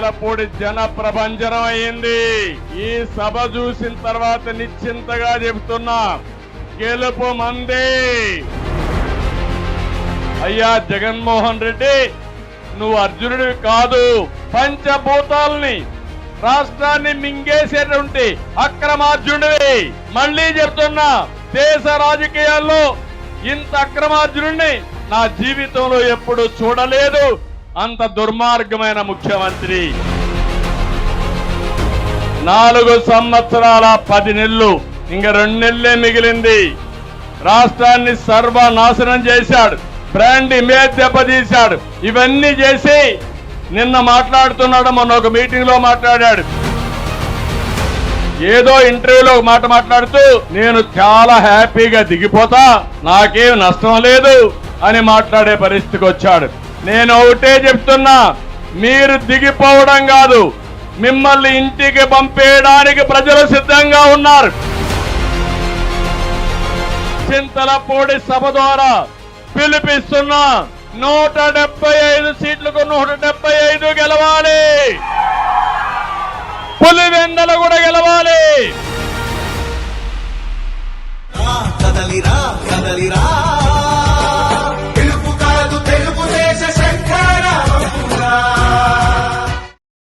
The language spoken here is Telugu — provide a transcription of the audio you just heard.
చింతలపూడి జన ప్రభంజనం అయింది. ఈ సభ చూసిన తర్వాత నిశ్చింతగా చెబుతున్నా, గెలుపు మందే. అయ్యా జగన్మోహన్ రెడ్డి, నువ్వు అర్జునుడివి కాదు, పంచభూతాలని రాష్ట్రాన్ని మింగేసేటువంటి అక్రమార్జునుడివి. మళ్లీ చెప్తున్నా, దేశ రాజకీయాల్లో ఇంత అక్రమార్జునుడిని నా జీవితంలో ఎప్పుడు చూడలేదు. అంత దుర్మార్గమైన ముఖ్యమంత్రి. 4 సంవత్సరాల 10 నెలలు, ఇంకా 2 నెలలే మిగిలింది. రాష్ట్రాన్ని సర్వనాశనం చేశాడు, బ్రాండ్ ఇమేజ్ దెబ్బతీశాడు. ఇవన్నీ చేసి నిన్న మాట్లాడుతున్నాడు, మొన్న ఒక మీటింగ్ లో మాట్లాడాడు. ఏదో ఇంటర్వ్యూలో ఒక మాట మాట్లాడుతూ, నేను చాలా హ్యాపీగా దిగిపోతా, నాకేం నష్టం లేదు అని మాట్లాడే పరిస్థితికి వచ్చాడు. నేను ఒకటే చెప్తున్నా, మీరు దిగిపోవడం కాదు, మిమ్మల్ని ఇంటికి పంపేయడానికి ప్రజలు సిద్ధంగా ఉన్నారు. చింతలపూడి సభ ద్వారా పిలిపిస్తున్నా, 175 సీట్లకు 175 గెలవాలి. పులివెందల కూడా గెలవాలి. కదలిరా కదలిరా